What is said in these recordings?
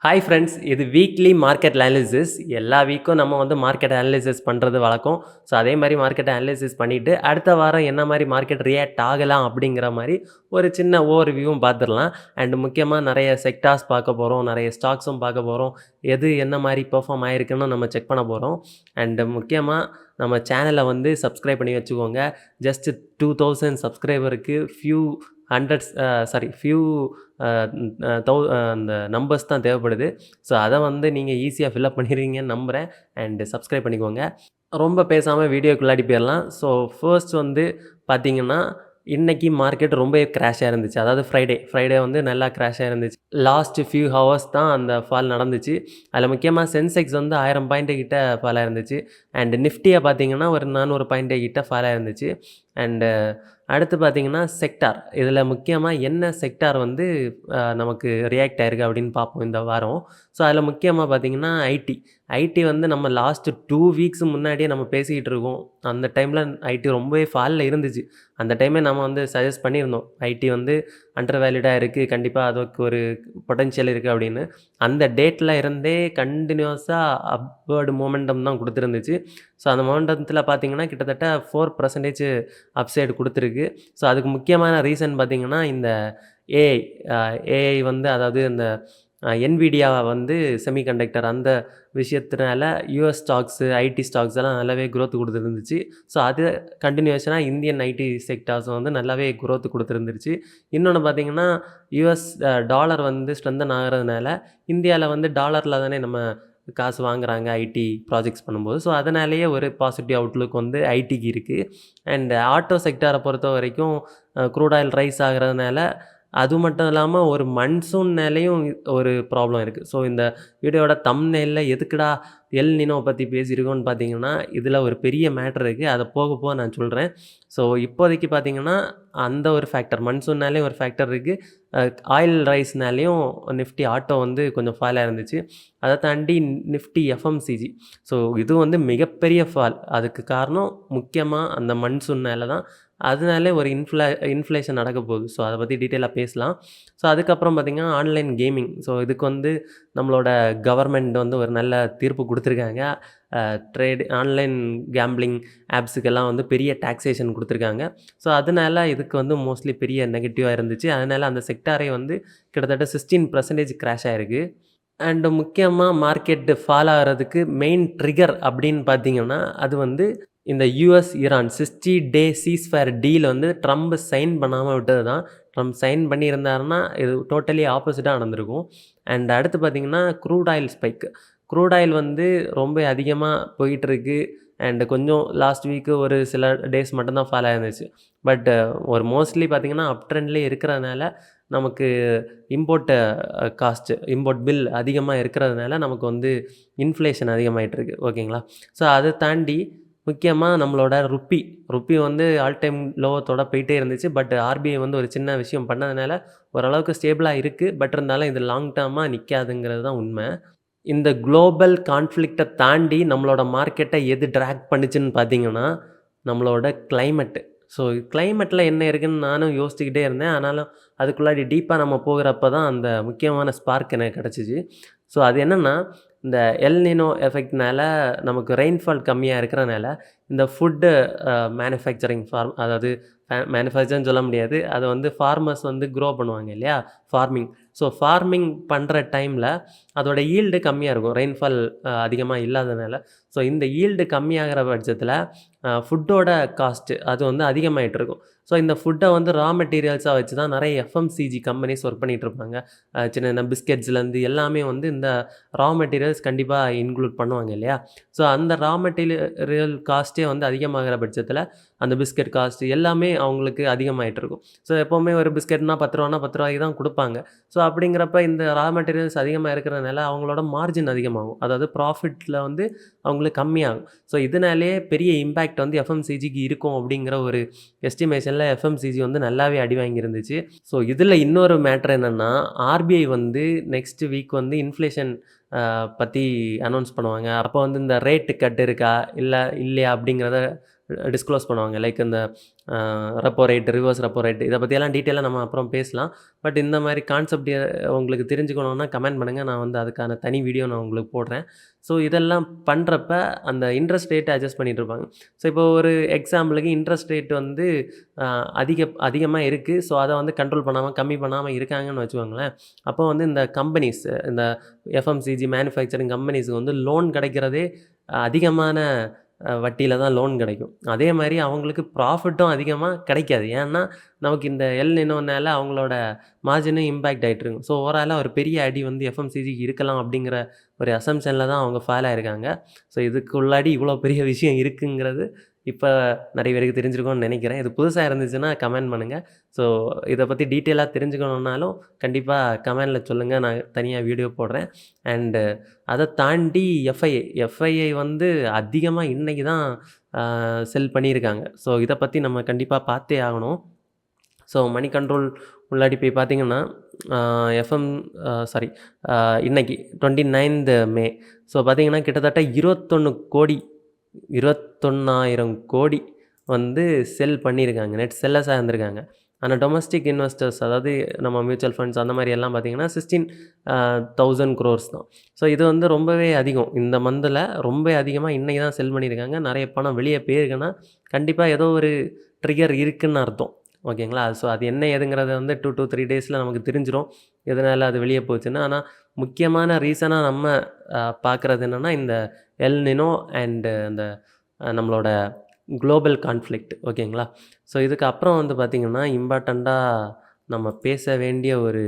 Hi friends, இது weekly market analysis. எல்லா வீக்கும் நம்ம மார்க்கெட் அனாலிசிஸ் பண்ணுறது வழக்கம். ஸோ அதே மாதிரி மார்க்கெட் அனாலிசிஸ் பண்ணிவிட்டு அடுத்த வாரம் என்ன மாதிரி மார்க்கெட் ரியாக்ட் ஆகலாம் அப்படிங்கிற மாதிரி ஒரு சின்ன ஓவர்வியூவும் பார்த்துடலாம். அண்ட் முக்கியமாக நிறைய செக்டார்ஸ் பார்க்க போகிறோம், நிறைய ஸ்டாக்ஸும் பார்க்க போகிறோம். எது என்ன மாதிரி பெர்ஃபார்ம் ஆகிருக்குன்னு நம்ம செக் பண்ண போகிறோம். அண்டு முக்கியமாக நம்ம சேனலை சப்ஸ்கிரைப் பண்ணி வச்சுக்கோங்க. ஜஸ்ட் 2000 சப்ஸ்கிரைபருக்கு ஃபியூ அந்த நம்பர்ஸ் தான் தேவைப்படுது. ஸோ அதை நீங்கள் ஈஸியாக ஃபில்அப் பண்ணிடுவீங்கன்னு நம்புகிறேன். அண்டு சப்ஸ்கிரைப் பண்ணிக்கோங்க. ரொம்ப பேசாமல் வீடியோக்குள்ளாடி போயிடலாம். ஸோ ஃபர்ஸ்ட் பார்த்தீங்கன்னா, இன்றைக்கி மார்க்கெட் ரொம்பவே கிராஷாக இருந்துச்சு. அதாவது ஃப்ரைடே நல்லா கிராஷாக இருந்துச்சு. லாஸ்ட் ஃபியூ ஹவர்ஸ் தான் அந்த ஃபால் நடந்துச்சு. அதில் முக்கியமாக சென்செக்ஸ் 1000 பாயிண்ட்டு கிட்ட ஃபால் ஆயிருந்துச்சு. அண்டு நிஃப்டியை பார்த்தீங்கன்னா ஒரு 400 பாயிண்ட்டு கிட்ட ஃபால் ஆயிருந்துச்சு. அண்டு அடுத்து பார்த்தீங்கன்னா செக்டார். இதில் முக்கியமாக என்ன செக்டார் நமக்கு ரியாக்ட் ஆயிருக்கு அப்படின்னு பார்ப்போம் இந்த வாரம். ஸோ அதில் முக்கியமாக பார்த்தீங்கன்னா ஐடி நம்ம லாஸ்ட்டு 2 வீக்ஸ் முன்னாடியே நம்ம பேசிக்கிட்டு இருக்கோம். அந்த டைமில் ஐடி ரொம்பவே ஃபாலில் இருந்துச்சு. அந்த டைமே நம்ம சஜஸ்ட் பண்ணியிருந்தோம், ஐடி அண்டர் வேல்யூடாக இருக்குது, கண்டிப்பாக அதுக்கு ஒரு பொட்டென்ஷியல் இருக்குது அப்படின்னு. அந்த டேட்டில் இருந்தே கண்டினியூஸாக அப்வர்டு மொமெண்டம் தான் கொடுத்துருந்துச்சு. ஸோ அந்த மொமெண்டத்தில் பார்த்தீங்கன்னா கிட்டத்தட்ட 4% அப்சைடு கொடுத்துருக்கு. ஸோ அதுக்கு முக்கியமான ரீசன் பார்த்தீங்கன்னா இந்த ஏஐ அதாவது இந்த என்விடியா செமிகண்டக்டர் அந்த விஷயத்தினால யூஎஸ் ஸ்டாக்ஸு, ஐடி ஸ்டாக்ஸ் எல்லாம் நல்லாவே குரோத் கொடுத்துருந்துச்சு. ஸோ அது கண்டினியூஷனாக இந்தியன் ஐடி செக்டார்ஸ் நல்லாவே குரோத் கொடுத்துருந்துருச்சு. இன்னொன்று பார்த்தீங்கன்னா யூஎஸ் டாலர் ஸ்ட்ரென்தன் ஆகிறதுனால இந்தியாவில் டாலரில் தானே நம்ம காசு வாங்குறாங்க ஐடி ப்ராஜெக்ட்ஸ் பண்ணும்போது. ஸோ அதனாலேயே ஒரு பாசிட்டிவ் அவுட்லுக் ஐடிக்கு இருக்குது. அண்ட் ஆட்டோ செக்டாரை பொறுத்த வரைக்கும் க்ரூட் ஆயில் ரைஸ் ஆகிறதுனால, அது மட்டும் இல்லாமல் ஒரு மன்சூன்னாலேயும் ஒரு ப்ராப்ளம் இருக்குது. ஸோ இந்த வீடியோவோட தம்ப்நெயில்ல எதுக்குடா எல் நினோ பற்றி பேசியிருக்கோன்னு பார்த்தீங்கன்னா, இதில் ஒரு பெரிய மேட்டர் இருக்குது. அதை போக போக நான் சொல்கிறேன். ஸோ இப்போதைக்கு பார்த்தீங்கன்னா அந்த ஒரு ஃபேக்டர், மன்சூன்னாலேயும் ஒரு ஃபேக்டர் இருக்குது. ஆயில் ரைஸ்னாலேயும் நிஃப்டி ஆட்டோ கொஞ்சம் ஃபாலாக இருந்துச்சு. அதை தாண்டி நிஃப்டி எஃப்எம்சிஜி. ஸோ இது மிகப்பெரிய ஃபால். அதுக்கு காரணம் முக்கியமாக அந்த மன்சூன்னால தான். அதனாலே ஒரு இன்ஃப்ளேஷன் நடக்க போகுது. ஸோ அதை பற்றி டீட்டெயிலாக பேசலாம். ஸோ அதுக்கப்புறம் பார்த்திங்கன்னா ஆன்லைன் கேமிங். ஸோ இதுக்கு நம்மளோட கவர்மெண்ட் ஒரு நல்ல தீர்ப்பு கொடுத்துருக்காங்க. ஆன்லைன் கேம்பிளிங் ஆப்ஸுக்கெல்லாம் பெரிய டாக்ஸேஷன் கொடுத்துருக்காங்க. ஸோ அதனால இதுக்கு மோஸ்ட்லி பெரிய நெகட்டிவாக இருந்துச்சு. அதனால் அந்த செக்டாரே கிட்டத்தட்ட 16% கிராஷ் ஆகிருக்கு. அண்டு முக்கியமாக மார்க்கெட்டு ஃபால் ஆகிறதுக்கு மெயின் ட்ரிகர் அப்படின்னு பார்த்தீங்கன்னா, அது இந்த யூஎஸ் ஈரான் 60 டே சீஸ்ஃபயர் டீல் ட்ரம்ப் சைன் பண்ணாமல் விட்டது தான். ட்ரம்ப் சைன் பண்ணியிருந்தாருன்னா இது டோட்டலி ஆப்போசிட்டாக நடந்திருக்கும். அண்ட் அடுத்து பார்த்திங்கன்னா crude oil spike. Crude oil ரொம்ப அதிகமாக போயிட்டுருக்கு. அண்டு கொஞ்சம் லாஸ்ட் வீக்கு ஒரு சில டேஸ் மட்டும்தான் ஃபால் ஆயிருந்துச்சு. பட் ஒரு மோஸ்ட்லி பார்த்திங்கன்னா அப் ட்ரெண்ட்லேயே இருக்கிறதுனால நமக்கு இம்போர்ட் பில் அதிகமாக இருக்கிறதுனால நமக்கு இன்ஃப்ளேஷன் அதிகமாகிட்டுருக்கு. ஓகேங்களா? ஸோ அதை தாண்டி முக்கியமாக நம்மளோட ருப்பி ஆல் டைம் லோவத்தோட போயிட்டே இருந்துச்சு. பட் ஆர்பிஐ ஒரு சின்ன விஷயம் பண்ணதுனால ஓரளவுக்கு ஸ்டேபிளாக இருக்குது. பட் இருந்தாலும் இது லாங் டேர்மாக நிற்காதுங்கிறது தான் உண்மை. இந்த குளோபல் கான்ஃப்ளிக்ட்டை தாண்டி நம்மளோட மார்க்கெட்டை எது ட்ராக் பண்ணுச்சுன்னு பார்த்தீங்கன்னா, நம்மளோட கிளைமேட்டு. ஸோ கிளைமேட்டில் என்ன இருக்குதுன்னு நானும் யோசிச்சுக்கிட்டே இருந்தேன். ஆனாலும் அதுக்குள்ளாடி டீப்பாக நம்ம போகிறப்ப தான் அந்த முக்கியமான ஸ்பார்க் எனக்கு கிடச்சிச்சு. ஸோ அது என்னென்னா, இந்த எல் நினோ எஃபெக்ட்னால நமக்கு ரெயின்ஃபால் கம்மியாக இருக்கிறனால இந்த ஃபுட்டு மேனுஃபேக்சரிங் அதாவது மேனுஃபேக்சர்னு சொல்ல முடியாது. அதை ஃபார்மர்ஸ் க்ரோ பண்ணுவாங்க இல்லையா, ஃபார்மிங். ஸோ ஃபார்மிங் பண்ணுற டைமில் அதோட ஈல்டு கம்மியாக இருக்கும், ரெயின்ஃபால் அதிகமாக இல்லாதனால. ஸோ இந்த ஈல்டு கம்மியாகிற பட்சத்தில் ஃபுட்டோட காஸ்ட்டு அது அதிகமாகிட்டு இருக்கும். ஸோ இந்த ஃபுட்டை ரா மெட்டீரியல்ஸாக வச்சு தான் நிறைய எஃப்எம்சிஜி கம்பெனிஸ் ஒர்க் பண்ணிகிட்ருப்பாங்க. சின்ன சின்ன பிஸ்கெட்ஸ்லேருந்து எல்லாமே இந்த ரா மெட்டீரியல்ஸ் கண்டிப்பாக இன்க்ளூட் பண்ணுவாங்க இல்லையா. ஸோ அந்த ரா மெட்டீரியல் காஸ்ட்டே அதிகமாகிற பட்சத்தில் அந்த பிஸ்கெட் காஸ்ட்டு எல்லாமே அவங்களுக்கு அதிகமாகிட்டு இருக்கும். ஸோ எப்போவுமே ஒரு பிஸ்கெட்னா 10 ரூபான்னா 10 ரூபாய்க்கு தான் கொடுப்பாங்க. ஸோ அப்படிங்கிறப்ப இந்த ரா மெட்டீரியல்ஸ் அதிகமாக இருக்கிறதுனால அவங்களோட மார்ஜின் அதிகமாகும். அதாவது ப்ராஃபிட்டில் அவங்களுக்கு கம்மியாகும். ஸோ இதனாலேயே பெரிய இம்பேக்ட் எஃப்எம்சிஜிக்கு இருக்கும் அப்படிங்கிற ஒரு எஸ்டிமேஷனில் எஃப்எம்சிஜி நல்லாவே அடி வாங்கியிருந்துச்சு. ஸோ இதில் இன்னொரு மேட்ரு என்னென்னா, ஆர்பிஐ நெக்ஸ்ட் வீக் இன்ஃப்ளேஷன் பற்றி அனௌன்ஸ் பண்ணுவாங்க. அப்போ இந்த ரேட்டு கட் இருக்கா இல்லையா அப்படிங்கிறத டிஸ்க்ளோஸ் பண்ணுவாங்க. லைக் இந்த repo rate, reverse repo rate இதை பற்றியெல்லாம் டீட்டெயிலாக நம்ம அப்புறம் பேசலாம். பட் இந்த மாதிரி கான்செப்ட் உங்களுக்கு தெரிஞ்சுக்கணுன்னா கமெண்ட் பண்ணுங்கள். நான் வந்து அதுக்கான தனி வீடியோ நான் உங்களுக்கு போடுறேன். ஸோ இதெல்லாம் பண்ணுறப்ப அந்த இன்ட்ரெஸ்ட் ரேட்டை அட்ஜஸ்ட் பண்ணிட்டு இருப்பாங்க. ஸோ இப்போ ஒரு எக்ஸாம்பிளுக்கு இன்ட்ரெஸ்ட் ரேட் வந்து அதிகமாக இருக்குது. ஸோ அதை வந்து கண்ட்ரோல் பண்ணாமல் கம்மி பண்ணாமல் இருக்காங்கன்னு வச்சுக்கோங்களேன். அப்போ வந்து இந்த கம்பெனிஸ், இந்த எஃப்எம்சிஜி மேனுஃபேக்சரிங் கம்பெனிஸுக்கு வந்து லோன் கிடைக்கிறதே அதிகமான வட்டியில் தான் லோன் கிடைக்கும். அதே மாதிரி அவங்களுக்கு ப்ராஃபிட்டும் அதிகமாக கிடைக்காது. ஏன்னா நமக்கு இந்த எல் நினோனால அவங்களோட மார்ஜினும் இம்பேக்ட் ஆகிட்டுருக்கும். ஸோ ஓவராலாக ஒரு பெரிய அடி வந்து எஃப்எம்சிஜிக்கு இருக்கலாம் அப்படிங்கிற ஒரு அசம்ஷனில் தான் அவங்க ஃபாலோ ஆயிருக்காங்க. ஸோ இதுக்குள்ளாடி இவ்வளோ பெரிய விஷயம் இருக்குங்கிறது இப்போ நிறைய பேருக்கு தெரிஞ்சிருக்கும்னு நினைக்கிறேன். இது புதுசாக இருந்துச்சுன்னா கமெண்ட் பண்ணுங்கள். ஸோ இதை பற்றி டீட்டெயிலாக தெரிஞ்சுக்கணுன்னாலும் கண்டிப்பாக கமெண்டில் சொல்லுங்கள். நான் தனியாக வீடியோ போடுறேன். அண்டு அதை தாண்டி எஃப்ஐஐ வந்து அதிகமாக இன்றைக்கி தான் செல் பண்ணியிருக்காங்க. ஸோ இதை பற்றி நம்ம கண்டிப்பாக பார்த்தே ஆகணும். ஸோ மணி கண்ட்ரோல் உள்ளாடி போய் பார்த்தீங்கன்னா இன்னைக்கு 29th May. ஸோ பார்த்தீங்கன்னா கிட்டத்தட்ட 21,000 கோடி வந்து செல் பண்ணியிருக்காங்க. நெட் செல்லர்ஸாக இருந்திருக்காங்க. ஆனால் டொமஸ்டிக் இன்வெஸ்டர்ஸ், அதாவது நம்ம மியூச்சுவல் ஃபண்ட்ஸ் அந்த மாதிரி எல்லாம் பார்த்தீங்கன்னா 16,000 crores தான். ஸோ இது வந்து ரொம்பவே அதிகம். இந்த மந்தில் ரொம்ப அதிகமாக இன்றைக்கி தான் செல் பண்ணியிருக்காங்க. நிறைய பணம் வெளியே போயிருக்குன்னா கண்டிப்பாக ஏதோ ஒரு ட்ரிகர் இருக்குதுன்னு அர்த்தம். ஓகேங்களா? ஸோ அது என்ன ஏதுங்கிறத வந்து 2 to 3 days நமக்கு தெரிஞ்சிடும் எதனால் அது வெளியே போச்சுன்னு. ஆனால் முக்கியமான ரீசனாக நம்ம பார்க்குறது என்னென்னா இந்த எல் நினோ அண்டு அந்த நம்மளோட குளோபல் கான்ஃப்ளிக்ட். ஓகேங்களா? ஸோ இதுக்கப்புறம் வந்து பார்த்திங்கன்னா இம்பார்ட்டண்ட்டாக நம்ம பேச வேண்டிய ஒரு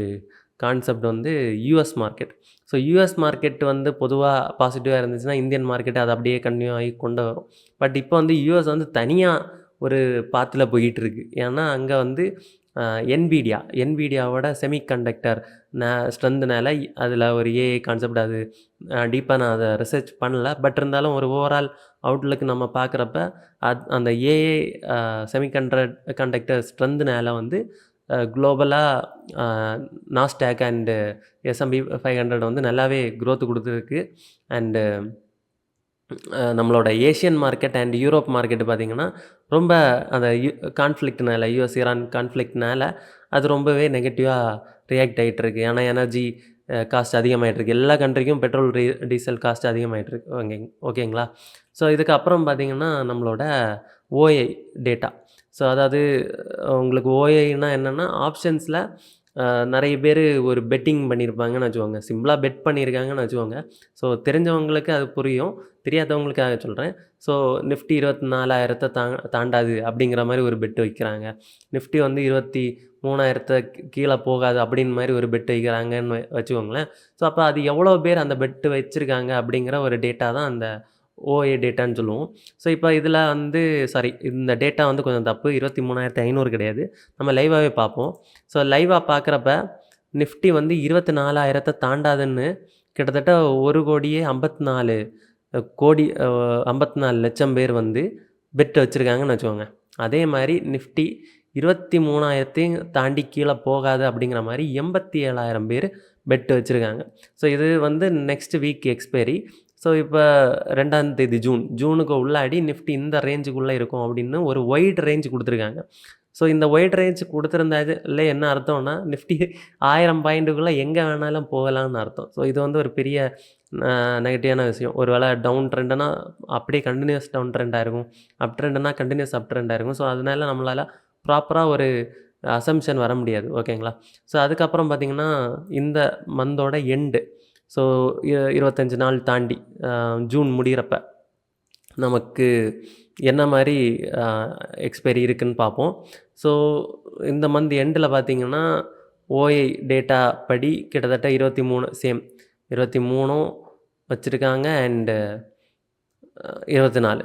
கான்செப்ட் வந்து US market. So US market வந்து பொதுவாக பாசிட்டிவாக இருந்துச்சுன்னா இந்தியன் மார்க்கெட் அதை அப்படியே கன்டினியூ ஆகி கொண்டு வரும். பட் இப்போ வந்து யூஎஸ் வந்து தனியாக ஒரு பாத்தில் போயிட்டுருக்கு. ஏன்னா அங்கே வந்து என்விடியாவோட செமிகண்டக்டர் ஸ்ட்ரென்த்னால அதில் ஒரு ஏஐ கான்செப்ட், அது டீப்பாக நான் அதை ரிசர்ச் பண்ணல. பட் இருந்தாலும் ஒரு ஓவரால் அவுட்லுக் நம்ம பார்க்குறப்ப அந்த ஏஐ செமிகண்டக்டர் ஸ்ட்ரென்த்னால வந்து குளோபலாக நாஸ்டாக் அண்டு S&P 500 வந்து நல்லாவே க்ரோத் கொடுத்துருக்கு. அண்டு நம்மளோட Asian market and Europe market பார்த்திங்கன்னா ரொம்ப அந்த கான்ஃப்ளிக்ட்னால, யூஎஸ் ஈரான் கான்ஃப்ளிக்ட்னால அது ரொம்பவே நெகட்டிவாக ரியாக்ட் ஆகிட்டுருக்கு. ஏன்னா எனர்ஜி காஸ்ட் அதிகமாகிட்டுருக்கு. எல்லா கண்ட்ரிக்கும் பெட்ரோல் டீசல் காஸ்ட் அதிகமாகிட்டுருக்கு. ஓகேங்களா? ஸோ இதுக்கப்புறம் பார்த்திங்கன்னா நம்மளோட ஓஐ டேட்டா. ஸோ அதாவது உங்களுக்கு ஓஐனா என்னென்னா ஆப்ஷன்ஸில் நிறைய பேர் ஒரு பெட்டிங் பண்ணியிருப்பாங்கன்னு வச்சுக்கோங்க. சிம்பிளாக பெட் பண்ணியிருக்காங்கன்னு வச்சுக்கோங்க. ஸோ தெரிஞ்சவங்களுக்கு அது புரியும், தெரியாதவங்களுக்காக சொல்கிறேன். ஸோ நிஃப்டி 24,000 தாண்டாது அப்படிங்கிற மாதிரி ஒரு பெட்டு வைக்கிறாங்க. நிஃப்டி வந்து 23,000 கீழே போகாது அப்படின்னு மாதிரி ஒரு பெட்டு வைக்கிறாங்கன்னு வச்சுக்கோங்களேன். ஸோ அப்போ அது எவ்வளோ பேர் அந்த பெட்டு வச்சுருக்காங்க அப்படிங்கிற ஒரு டேட்டா தான் அந்த ஓஏ டேட்டான்னு சொல்லுவோம். ஸோ இப்போ இதில் வந்து இந்த டேட்டா வந்து கொஞ்சம் தப்பு. 23,500 கிடையாது. நம்ம லைவாகவே பார்ப்போம். ஸோ லைவாக பார்க்குறப்ப நிஃப்டி வந்து 24,000 தாண்டாதுன்னு கிட்டத்தட்ட 1,54 லட்சம் பேர் வந்து பெட் வச்சுருக்காங்கன்னு வச்சுக்கோங்க. அதே மாதிரி நிஃப்டி 23,000 தாண்டி கீழே போகாது அப்படிங்கிற மாதிரி 87,000 பேர் பெட் வச்சுருக்காங்க. ஸோ இது வந்து நெக்ஸ்ட் வீக் எக்ஸ்பைரி. ஸோ இப்போ 2ஆம் தேதி ஜூனுக்கு உள்ளாடி நிஃப்டி இந்த ரேஞ்சுக்குள்ளே இருக்கும் அப்படின்னு ஒரு ஒயிட் ரேஞ்ச் கொடுத்துருக்காங்க. ஸோ இந்த ஒயிட் ரேஞ்ச் கொடுத்துருந்தாலே என்ன அர்த்தம்னா நிஃப்டி 1000 பாயிண்ட்டுக்குள்ளே எங்கே வேணாலும் போகலான்னு அர்த்தம். ஸோ இது வந்து ஒரு பெரிய நெகட்டிவான விஷயம். ஒரு வேளை டவுன் ட்ரெண்டுனா அப்படியே கண்டினியூஸ் டவுன் ட்ரெண்டாக இருக்கும், அப் ட்ரெண்டுனா கண்டினியூஸ் அப் ட்ரெண்டாக இருக்கும். ஸோ அதனால நம்மளால் ப்ராப்பராக ஒரு அசம்ஷன் வர முடியாது. ஓகேங்களா? ஸோ அதுக்கப்புறம் பார்த்திங்கன்னா இந்த மந்தோட எண்டு, ஸோ 25 நாள் தாண்டி ஜூன் முடிகிறப்ப நமக்கு என்ன மாதிரி எக்ஸ்பைரி இருக்குதுன்னு பார்ப்போம். ஸோ இந்த மந்த் எண்டில் பார்த்திங்கன்னா ஓஐ டேட்டா படி கிட்டத்தட்ட 23 வச்சுருக்காங்க. அண்டு 24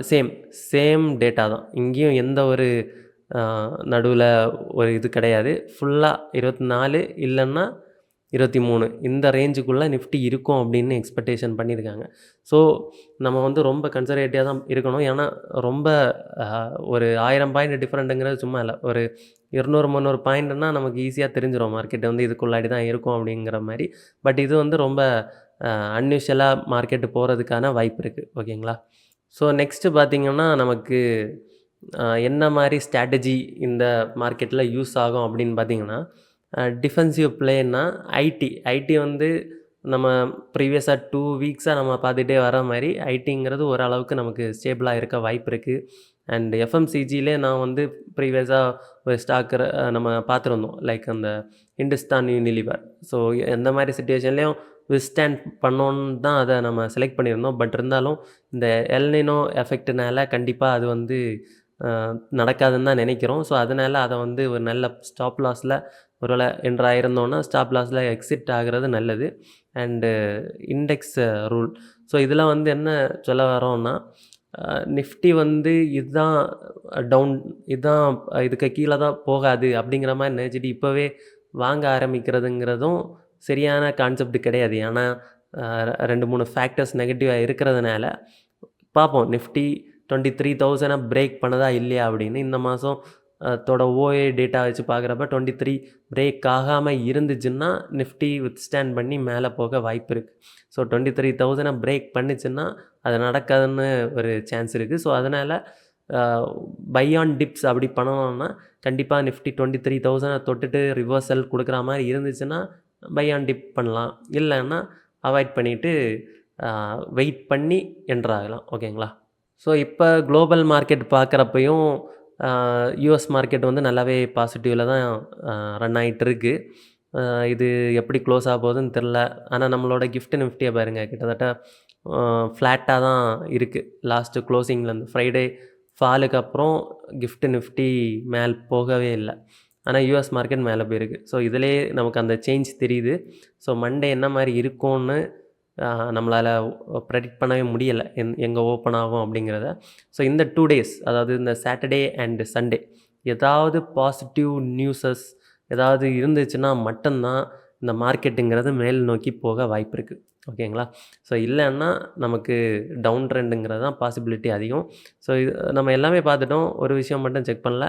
சேம் டேட்டா தான். இங்கேயும் எந்த ஒரு நடுவில் ஒரு இது கிடையாது. ஃபுல்லாக 24 இல்லைன்னா 23 இந்த ரேஞ்சுக்குள்ளே நிஃப்டி இருக்கும் அப்படின்னு எக்ஸ்பெக்டேஷன் பண்ணியிருக்காங்க. ஸோ நம்ம வந்து ரொம்ப கன்சர்வேட்டிவாக தான் இருக்கணும். ஏன்னா ரொம்ப ஒரு 1000 பாயிண்ட் டிஃப்ரெண்ட்டுங்கிறது சும்மா இல்லை. ஒரு 200-300 பாயிண்ட்னா நமக்கு ஈஸியாக தெரிஞ்சிடும் மார்க்கெட்டு வந்து இதுக்குள்ளாடி தான் இருக்கும் அப்படிங்கிற மாதிரி. பட் இது வந்து ரொம்ப அன்யூஷுவலாக மார்க்கெட்டு போகிறதுக்கான வாய்ப்பு இருக்குது. ஓகேங்களா? ஸோ நெக்ஸ்ட்டு பார்த்திங்கன்னா நமக்கு என்ன மாரி ஸ்ட்ராட்டஜி இந்த மார்க்கெட்டில் யூஸ் ஆகும் அப்படின்னு பார்த்தீங்கன்னா, டிஃபென்சிவ் ப்ளேன்னா ஐடி வந்து நம்ம ப்ரீவியஸாக 2 வீக்ஸா நம்ம பார்த்துட்டே வர மாரி ஐடிங்கிறது ஓரளவுக்கு நமக்கு ஸ்டேபிளா இருக்க வாய்ப்பு இருக்கு. அண்ட் எஃப்எம்சிஜிலே நான் வந்து ப்ரீவியஸா ஒரு ஸ்டாக் நம்ம பார்த்துருந்தோம். லைக் அந்த இந்துஸ்தான் யூனிலிவர். ஸோ எந்த மாரி சிச்சுவேஷன்லயும் வித்ஸ்டாண்ட் பண்ணோன்னு தான் அத நம்ம செலக்ட் பண்ணியிருந்தோம். பட் இருந்தாலும் இந்த எல் நினோ எஃபெக்ட்னால கண்டிப்பா அது வந்து நடக்காதுன்னு தான் நினைக்கிறோம். ஸோ அதனால அத வந்து ஒரு நல்ல ஸ்டாப் லாஸ்ல ஒருவேளை என்டர் ஆயிருந்தோம்னா, ஸ்டாப் லாஸ்ல எக்ஸிட் ஆகுறது நல்லது. And index rule. ஸோ இதில வந்து என்ன சொல்ல வரோம்னா, நிஃப்டி வந்து இதுதான் டவுன் இதுதான் இதுக்கு கீழ தான் போகாது அப்படிங்கிற மாரி நினைச்சுட்டு இப்பவே வாங்க ஆரம்பிக்கிறதுங்கிறதும் சரியான கான்செப்ட் கிடையாது. ஏன்னா 2, 3 ஃபேக்டர்ஸ் நெகட்டிவா இருக்கிறதுனால பார்ப்போம். நிஃப்டி 23,000 பிரேக் பண்ணுதா இல்லையா அப்படின்னு. இந்த மாதம் தோட ஓஏ டேட்டா வச்சு பார்க்குறப்ப 23 பிரேக் ஆகாம இருந்துச்சுன்னா, நிஃப்டி வித்ஸ்டாண்ட் பண்ணி மேலே போக வாய்ப்பு இருக்குது. ஸோ 23,000 பிரேக் பண்ணுச்சுன்னா, அது நடக்காதுன்னு ஒரு சான்ஸ் இருக்குது. ஸோ அதனால் பை ஆன் டிப்ஸ் அப்படி பண்ணணும்னா, கண்டிப்பாக நிஃப்டி 23,000 தொட்டுட்டு ரிவர்சல் கொடுக்குற மாதிரி இருந்துச்சுன்னா, பை ஆன் டிப் பண்ணலாம். இல்லைன்னா அவாய்ட் பண்ணிவிட்டு வெயிட் பண்ணி என்டர் ஆகலாம். ஓகேங்களா? ஸோ இப்போ குளோபல் மார்க்கெட் பார்க்குறப்பையும் யுஎஸ் மார்க்கெட் வந்து நல்லாவே பாசிட்டிவ்ல தான் ரன் ஆகிட்டுருக்கு. இது எப்படி க்ளோஸ் ஆக போகுதுன்னு தெரில. ஆனால் நம்மளோட கிஃப்ட் நிஃப்டியை பாருங்கள், கிட்டத்தட்ட ஃப்ளாட்டாக தான் இருக்குது. லாஸ்ட்டு க்ளோசிங்லேருந்து ஃப்ரைடே ஃபாலுக்கு அப்புறம் கிஃப்ட் நிஃப்டி மேல் போகவே இல்லை. ஆனால் யுஎஸ் மார்க்கெட் மேலே போயிருக்கு. ஸோ இதிலே நமக்கு அந்த சேஞ்ச் தெரியுது. ஸோ மண்டே என்ன மாதிரி இருக்கும்னு நம்மளால் ப்ரெடிக்ட் பண்ணவே முடியலை, எங்கே ஓப்பன் ஆகும் அப்படிங்கிறத. ஸோ இந்த 2 டேஸ், அதாவது இந்த சாட்டர்டே அண்டு சண்டே ஏதாவது பாசிட்டிவ் நியூஸஸ் ஏதாவது இருந்துச்சுன்னா மட்டும்தான் இந்த மார்க்கெட்டுங்கிறது மேல் நோக்கி போக வாய்ப்பு இருக்குது. ஓகேங்களா? ஸோ இல்லைன்னா நமக்கு டவுன் ட்ரெண்டுங்கிறது தான் பாசிபிலிட்டி அதிகம். ஸோ இது நம்ம எல்லாமே பார்த்துட்டோம். ஒரு விஷயம் மட்டும் செக் பண்ணல,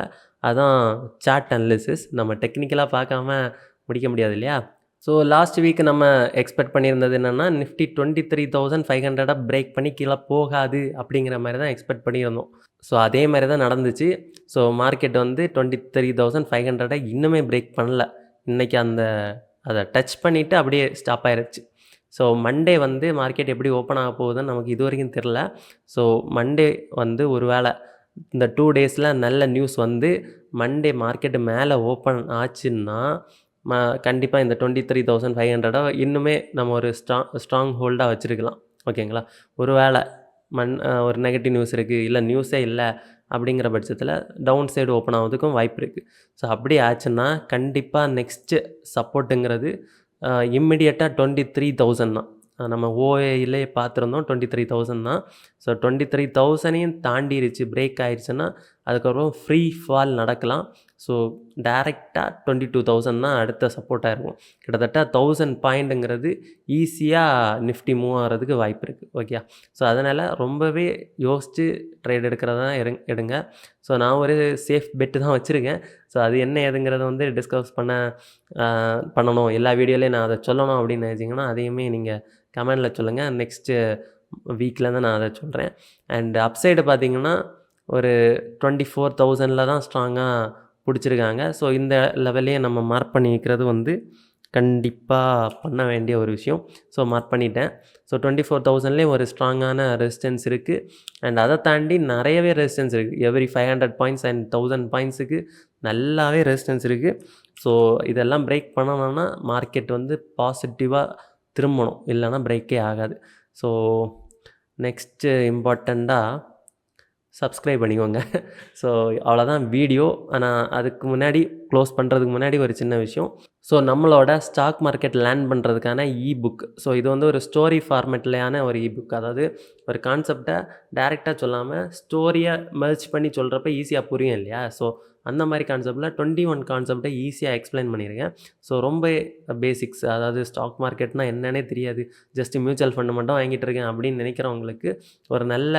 அதான் சார்ட் அனாலிசிஸ். நம்ம டெக்னிக்கலாக பார்க்காம முடிக்க முடியாது இல்லையா? ஸோ லாஸ்ட் வீக் நம்ம எக்ஸ்பெக்ட் பண்ணியிருந்தது என்னென்னா, நிஃப்டி 23,500 பிரேக் பண்ணி கீழே போகாது அப்படிங்கிற மாதிரி தான் எக்ஸ்பெக்ட் பண்ணியிருந்தோம். ஸோ அதே மாதிரி தான் நடந்துச்சு. ஸோ மார்க்கெட் வந்து 23,500 இன்னுமே பிரேக் பண்ணல. இன்றைக்கி அதை டச் பண்ணிவிட்டு அப்படியே ஸ்டாப் ஆயிருச்சு. ஸோ மண்டே வந்து மார்க்கெட் எப்படி ஓப்பன் ஆக போகுதுன்னு நமக்கு இது வரைக்கும் தெரில. ஸோ மண்டே வந்து ஒரு வேளை இந்த 2 டேஸில் நல்ல நியூஸ் வந்து மண்டே மார்க்கெட்டு மேலே ஓப்பன் ஆச்சுன்னா, கண்டிப்பாக இந்த 23,500 இன்னுமே நம்ம ஒரு ஸ்ட்ராங் ஹோல்டாக வச்சுருக்கலாம். ஓகேங்களா? ஒரு வேளை ஒரு நெகட்டிவ் நியூஸ் இருக்குது, இல்லை நியூஸே இல்லை அப்படிங்கிற பட்சத்தில் டவுன் சைடு ஓப்பன் ஆகிறதுக்கும் வாய்ப்பு இருக்குது. ஸோ அப்படி ஆச்சுன்னா கண்டிப்பாக நெக்ஸ்ட்டு சப்போர்ட்டுங்கிறது இம்மிடியட்டாக 23,000 தான். நம்ம ஓஏயிலே பார்த்துருந்தோம் 23,000 தான். ஸோ 23,000ஐயும் தாண்டிருச்சு, பிரேக் ஆயிடுச்சுன்னா அதுக்கப்புறம் ஃப்ரீ ஃபால் நடக்கலாம். ஸோ டைரெக்டாக 22,000 தான் அடுத்த சப்போர்ட்டாக இருக்கும். கிட்டத்தட்ட 1000 பாயிண்ட்டுங்கிறது ஈஸியாக நிஃப்டி மூவ் ஆகிறதுக்கு வாய்ப்பு இருக்குது. ஓகே. ஸோ அதனால் ரொம்பவே யோசித்து ட்ரேட் எடுக்கிறதா எடுங்க. ஸோ நான் ஒரு சேஃப் பெட்டு தான் வச்சுருக்கேன். ஸோ அது என்ன ஏதுங்கிறத வந்து டிஸ்கஸ் பண்ணணும், எல்லா வீடியோலையும் நான் அதை சொல்லணும் அப்படின்னு நினச்சிங்கன்னா அதையுமே நீங்கள் கமெண்டில் சொல்லுங்கள். நெக்ஸ்ட்டு வீக்கில் தான் நான் அதை சொல்கிறேன். அண்ட் அப்சைடு பார்த்திங்கன்னா ஒரு 24,000 தான் ஸ்ட்ராங்காக பிடிச்சிருக்காங்க. ஸோ இந்த லெவல்லையே நம்ம மார்க் பண்ணி வைக்கிறது வந்து கண்டிப்பாக பண்ண வேண்டிய ஒரு விஷயம். ஸோ மார்க் பண்ணிட்டேன். ஸோ 24,000லேயே ஒரு ஸ்ட்ராங்கான ரெசிஸ்டன்ஸ் இருக்குது. அண்ட் அதை தாண்டி நிறையவே ரெசிஸ்டன்ஸ் இருக்குது. எவ்ரி 500 பாயிண்ட்ஸ் அண்ட் 1000 பாயிண்ட்ஸுக்கு நல்லாவே ரெசிஸ்டன்ஸ் இருக்குது. ஸோ இதெல்லாம் பிரேக் பண்ணணும்னா மார்க்கெட் வந்து பாசிட்டிவாக திரும்பணும், இல்லைன்னா பிரேக்கே ஆகாது. ஸோ நெக்ஸ்ட்டு இம்பார்ட்டண்ட்டாக சப்ஸ்கிரைப் பண்ணிக்கோங்க. ஸோ அவ்வளோதான் வீடியோ. ஆனால் அதுக்கு முன்னாடி க்ளோஸ் பண்ணுறதுக்கு முன்னாடி ஒரு சின்ன விஷயம். ஸோ நம்மளோட ஸ்டாக் மார்க்கெட் லேர்ன் பண்ணுறதுக்கான இபுக். ஸோ இது வந்து ஒரு ஸ்டோரி ஃபார்மேட்லையான ஒரு இபுக். அதாவது ஒரு கான்செப்டை டைரெக்டாக சொல்லாமல் ஸ்டோரியை மெர்ஜ் பண்ணி சொல்கிறப்ப ஈஸியாக புரியும் இல்லையா? ஸோ அந்த மாதிரி கான்செப்டில் 21 கான்செப்டை ஈஸியாக எக்ஸ்பிளைன் பண்ணியிருக்கேன். ஸோ ரொம்ப பேசிக்ஸ், அதாவது ஸ்டாக் மார்க்கெட்னால் என்னன்னே தெரியாது, ஜஸ்ட்டு மியூச்சுவல் ஃபண்டு மட்டும் வாங்கிட்டு இருக்கேன் அப்படின்னு நினைக்கிறவங்களுக்கு ஒரு நல்ல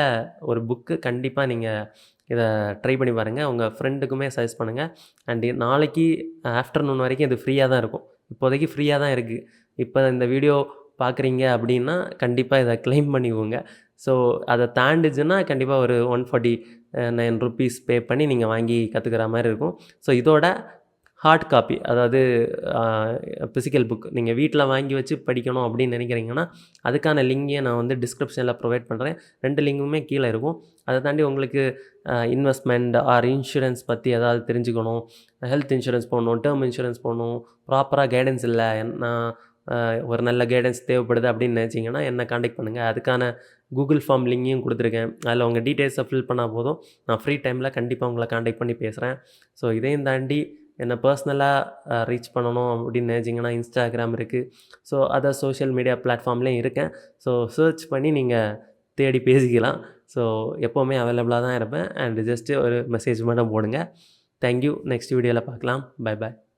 ஒரு புக்கு. கண்டிப்பாக நீங்கள் இதை ட்ரை பண்ணி பாருங்கள். உங்கள் ஃப்ரெண்டுக்குமே சஜஸ்ட் பண்ணுங்கள். அண்ட் நாளைக்கு ஆஃப்டர்நூன் வரைக்கும் இது ஃப்ரீயாக தான் இருக்கும். இப்போதைக்கு ஃப்ரீயாக தான் இருக்குது. இப்போ இந்த வீடியோ பார்க்குறீங்க அப்படின்னா கண்டிப்பாக இதை க்ளைம் பண்ணிக்கோங்க. ஸோ அதை தாண்டிச்சுன்னா கண்டிப்பாக ஒரு 140 ₹9 பே பண்ணி நீங்கள் வாங்கி கற்றுக்கிற மாதிரி இருக்கும். ஸோ இதோட ஹார்ட் காப்பி, அதாவது ஃபிசிக்கல் புக் நீங்கள் வீட்டில் வாங்கி வச்சு படிக்கணும் அப்படின்னு நினைக்கிறீங்கன்னா, அதுக்கான லிங்கையும் நான் வந்து டிஸ்கிரிப்ஷனில் ப்ரொவைட் பண்ணுறேன். 2 லிங்க்குமே கீழே இருக்கும். அதை தாண்டி உங்களுக்கு இன்வெஸ்ட்மெண்ட் ஆர் இன்சூரன்ஸ் பற்றி ஏதாவது தெரிஞ்சுக்கணும், ஹெல்த் இன்சூரன்ஸ் போடணும், டேர்ம் இன்சூரன்ஸ் போடணும், ப்ராப்பராக கைடன்ஸ் இல்லை, நான் ஒரு நல்ல கைடன்ஸ் தேவைப்படுது அப்படின்னு நினச்சிங்கன்னா என்னை காண்டாக்ட் பண்ணுங்கள். அதுக்கான கூகுள் ஃபார்ம் லிங்கையும் கொடுத்துருக்கேன். அதில் உங்கள் டீட்டெயில்ஸை ஃபில் பண்ணால் போதும். நான் ஃப்ரீ டைமில் கண்டிப்பாக உங்களை காண்டாக்ட் பண்ணி பேசுகிறேன். ஸோ இதையும் தாண்டி என்னை பர்சனலாக ரீச் பண்ணணும் அப்படின்னு நினச்சிங்கன்னா இன்ஸ்டாகிராம் இருக்குது. ஸோ அதர் சோஷியல் மீடியா பிளாட்ஃபார்ம்லேயும் இருக்கேன். ஸோ சர்ச் பண்ணி நீங்கள் தேடி பேசிக்கலாம். ஸோ எப்போவுமே அவைலபிளாக தான் இருப்பேன். அண்ட் ஜஸ்ட்டு ஒரு மெசேஜ் மட்டும் போடுங்க. தேங்க்யூ. நெக்ஸ்ட் வீடியோவில் பார்க்கலாம். Bye bye.